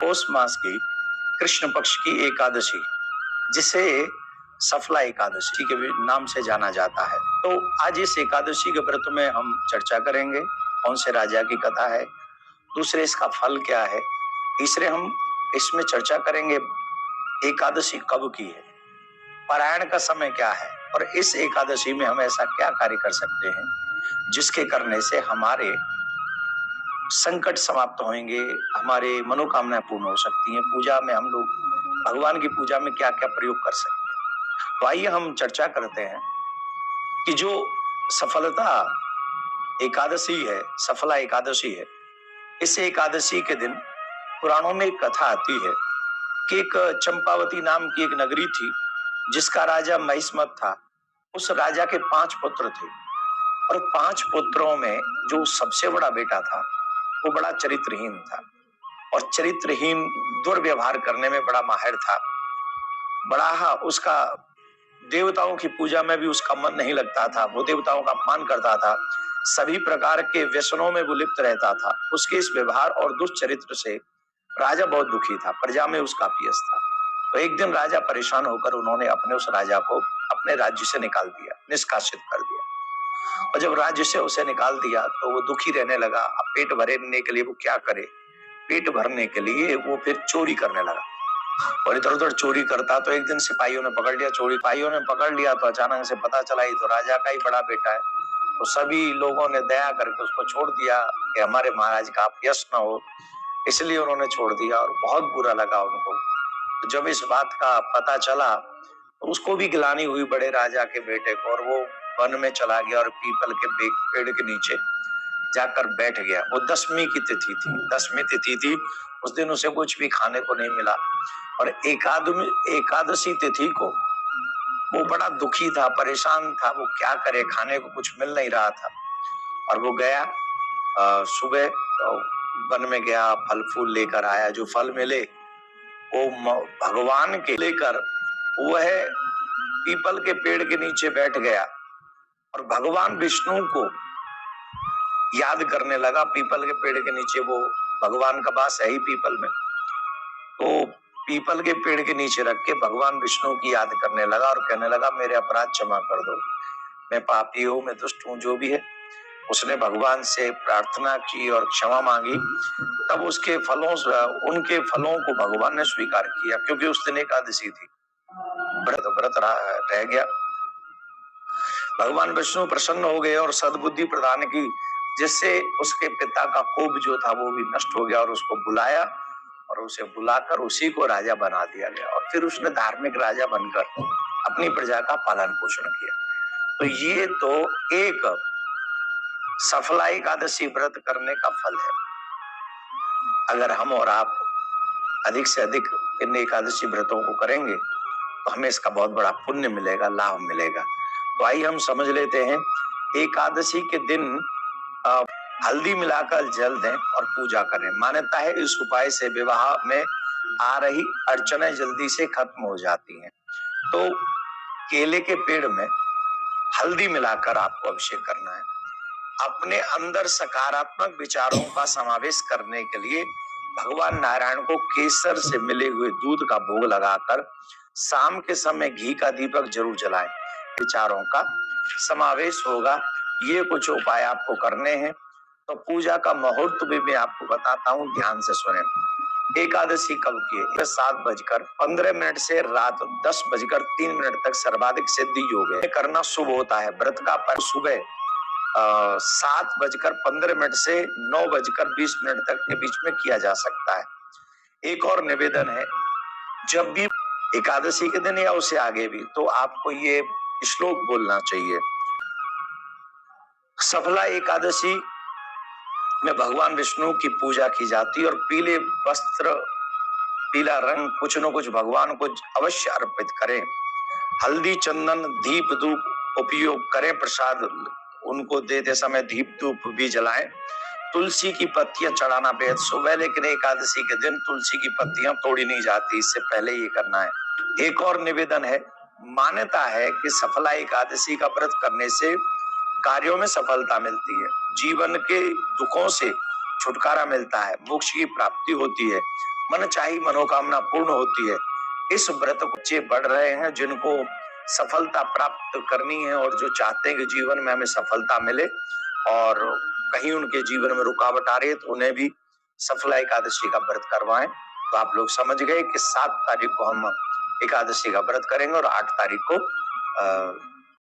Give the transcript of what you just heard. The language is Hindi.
पौष मास की कृष्ण पक्ष की एकादशी, जिसे सफला एकादशी के भी नाम से जाना जाता है। तो आज इस एकादशी के व्रत में हम चर्चा करेंगे, कौन से राजा की कथा है, दूसरे इसका फल क्या है, तीसरे हम इसमें चर्चा करेंगे एकादशी कब की है, पारायण का समय क्या है और इस एकादशी में हम ऐसा क्या कार्य कर सकते हैं जिसके करने से हमारे संकट समाप्त होंगे, हमारे मनोकामनाएं पूर्ण हो सकती हैं। पूजा में हम लोग भगवान की पूजा में क्या क्या प्रयोग कर सकते हैं। तो आइए हम चर्चा करते हैं कि जो सफलता एकादशी है, सफला एकादशी है, इस एकादशी के दिन पुराणों में एक कथा आती है कि एक चंपावती नाम की एक नगरी थी जिसका राजा महिष्मत था। उस राजा के 5 पुत्र थे और 5 पुत्रों में जो सबसे बड़ा बेटा था वो बड़ा चरित्रहीन था और चरित्रहीन दुर्व्यवहार करने में बड़ा माहिर था। बड़ा उसका देवताओं की पूजा में भी उसका मन नहीं लगता था, वो देवताओं का अपमान करता था, सभी प्रकार के व्यसनों में वो लिप्त रहता था। उसके इस व्यवहार और दुष्चरित्र से राजा बहुत दुखी था, प्रजा में उसका अपयश था। तो एक दिन राजा परेशान होकर उन्होंने अपने उस राजा को अपने राज्य से निकाल दिया, निष्कासित कर दिया। और जब राज्य से उसे निकाल दिया तो वो दुखी रहने लगा। अब पेट भरने के लिए वो क्या करे, पेट भरने के लिए वो फिर चोरी करने लगा और इधर उधर चोरी करता। तो एक दिन सिपाहियों ने पकड़ लिया, सिपाहियों ने पकड़ लिया तो अचानक से पता चला ये तो राजा का ही बड़ा बेटा है। तो सभी लोगों ने दया करके उसको छोड़ दिया कि हमारे महाराज का अपयश न हो, इसलिए उन्होंने छोड़ दिया और बहुत बुरा लगा उनको। तो जब इस बात का पता चला तो उसको भी गिलानी हुई बड़े राजा के बेटे को, और वो वन में चला गया और पीपल के पेड़ के नीचे जाकर बैठ गया। वो 10वीं की तिथि थी, 10वीं तिथि थी। उस दिन उसे कुछ भी खाने को नहीं मिला और एकादशी तिथि को वो बड़ा दुखी था, परेशान था, वो क्या करे, खाने को कुछ मिल नहीं रहा था। और वो गया सुबह वन में गया, फल फूल लेकर आया। जो फल मिले वो भगवान के लेकर वह पीपल के पेड़ के नीचे बैठ गया और भगवान विष्णु को याद करने लगा। पीपल के पेड़ के नीचे, वो भगवान का वास है ही पीपल में, तो पीपल के पेड़ के नीचे रख के भगवान विष्णु की याद करने लगा और कहने लगा मेरे अपराध क्षमा कर दो, मैं पापी हूँ, मैं दुष्ट हूँ, जो भी है। उसने भगवान से प्रार्थना की और क्षमा मांगी। तब उसके उनके फलों को भगवान ने स्वीकार किया, क्योंकि उस दिन एकादशी थी। व्रत रह गया। भगवान विष्णु प्रसन्न हो गए और सद्बुद्धि प्रदान की, जिससे उसके पिता का कोप जो था वो भी नष्ट हो गया और उसको बुलाया और उसे बुलाकर उसी को राजा बना दिया गया। और फिर उसने धार्मिक राजा बनकर अपनी प्रजा का पालन पोषण किया। तो ये तो एक सफला एकादशी व्रत करने का फल है। अगर हम और आप अधिक से अधिक इन एकादशी व्रतों को करेंगे तो हमें इसका बहुत बड़ा पुण्य मिलेगा, लाभ मिलेगा। तो आइए हम समझ लेते हैं, एकादशी के दिन हल्दी मिलाकर जल दें और पूजा करें। मान्यता है इस उपाय से विवाह में आ रही अड़चनें जल्दी से खत्म हो जाती हैं। तो केले के पेड़ में हल्दी मिलाकर आपको अभिषेक करना है। अपने अंदर सकारात्मक विचारों का समावेश करने के लिए भगवान नारायण को केसर से मिले हुए दूध का भोग लगाकर शाम के समय घी का दीपक जरूर जलाएं। विचारों का समावेश होगा। ये कुछ उपाय आपको करने हैं। तो पूजा का मुहूर्त भी मैं आपको बताता हूँ, ध्यान से सुने। एकादशी कब की है? 7:15 से रात 10:03 तक सर्वाधिक सिद्धि योग है। करना शुभ होता है। व्रत का पर सुबह 7:15 से 9:20 तक के बीच में किया जा सकता है। एक और निवेदन है, जब भी एकादशी के दिन या उससे आगे भी, तो आपको ये श्लोक बोलना चाहिए। सफला एकादशी में भगवान विष्णु की पूजा की जाती है और पीले वस्त्र, पीला रंग कुछ न कुछ भगवान को अवश्य अर्पित करें। हल्दी, चंदन, दीप धूप उपयोग करें। प्रसाद उनको देते समय दीप धूप भी जलाएं। तुलसी की पत्तियां चढ़ाना बेहद शुभ है, लेकिन एकादशी के दिन तुलसी की पत्तियां तोड़ी नहीं जाती, इससे पहले ये करना है। एक और निवेदन है, मान्यता है कि सफला एकादशी का व्रत करने से कार्यों में सफलता मिलती है, जीवन के दुखों से छुटकारा मिलता है, मोक्ष की प्राप्ति होती है, मन चाही मनोकामना पूर्ण होती है। इस व्रत को बच्चे बढ़ रहे हैं जिनको सफलता प्राप्त करनी है और जो चाहते हैं कि जीवन में हमें सफलता मिले और कहीं उनके जीवन में रुकावट आ रही है तो उन्हें भी सफला एकादशी का व्रत करवाएं। तो आप लोग समझ गए कि 7 तारीख को हम एकादशी का व्रत करेंगे और 8 तारीख को